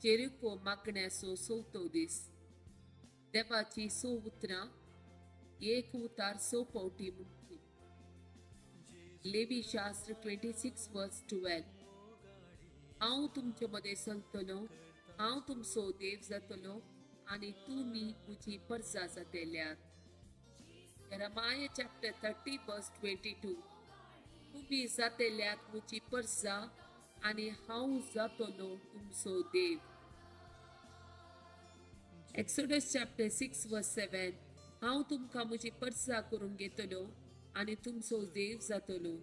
Jericho मागण्याचो 4थो दीस. देवाची 6 उतरां, एक उतार 6 फावटी म्हणची. लेवी शास्त्र 26 वर्स 12. हांव तुमचे मदें चलतलो, हांव तुमचो देव जातलो आनी तुमी म्हजी परजा जातेल्यात. Jeremiah chapter 30 verse 22. तुम्ही जातेल्यात म्हजी परजा आनी हांव जातलो तुमचो देव. Exodus chapter 6 verse 7. हांव तुमकां म्हजी परजा करून घेतलो आनी तुमचो देव जातलो.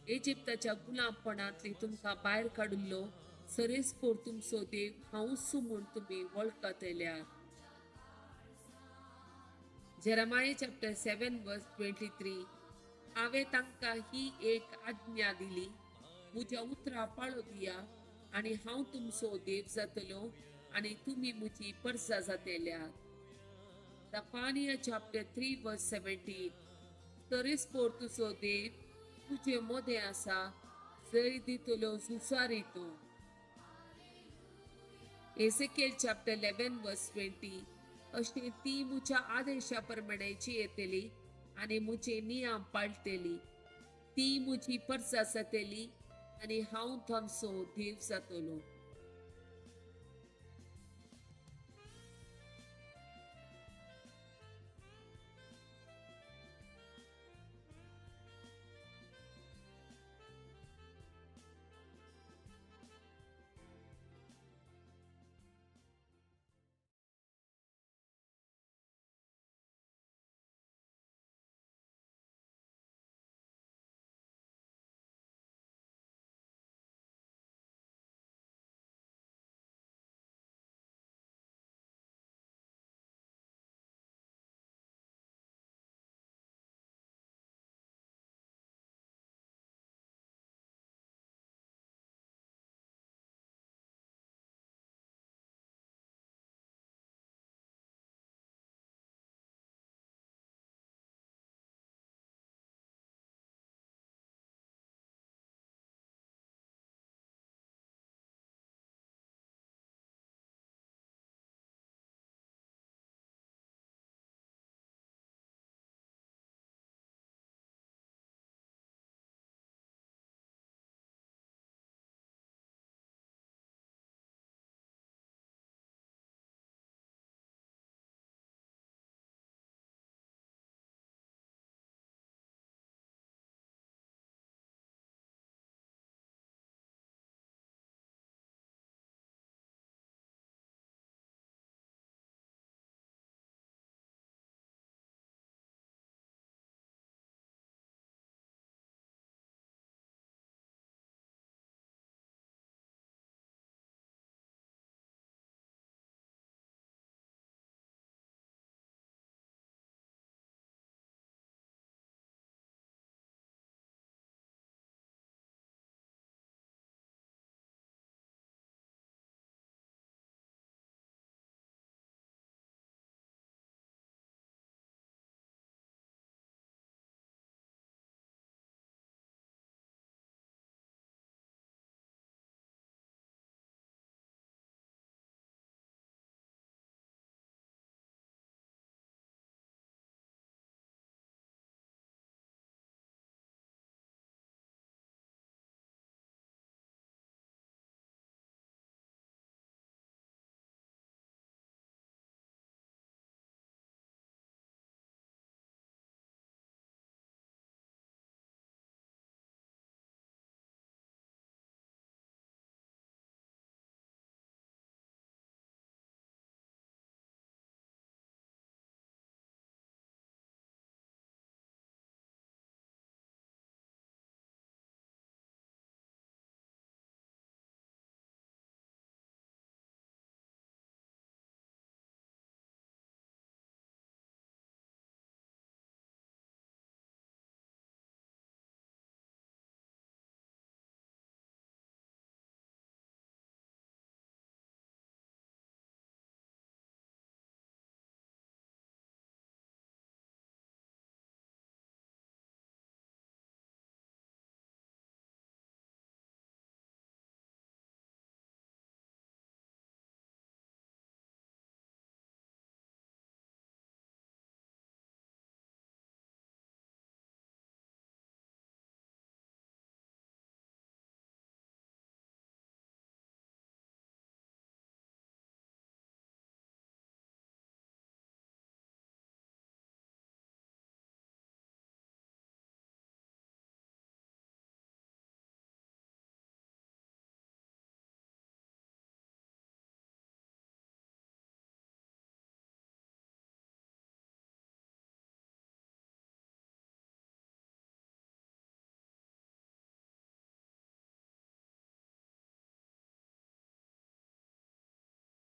इजिप्ताच्या गुलामपणांतली तुमकां भायर काडिल्लो सरीसफोर तुमचो देव हांवूच म्हूण तुमी वळखतल्यात. Jeremiah chapter 7 verse 23. हांवें तांकां ही एक आज्ञा दिली, म्हज्या उतरां पाळो दिया आनी हांव तुमचो देव जातलो आनी तुमी म्हजी परजा जातेल्यात. Zephaniah chapter 3 verse 17. सरीसफोर तुजो देव तुजे मदें आसा, जय दितलो सुसारितो. Ezekiel chapter 11 verse 20. अशें ती म्हज्या आदेशा प्रमाणे येतली आनी म्हजे नियम पाळटली. ती म्हजी परजा जातली आनी हांव तांचो देव जातलो.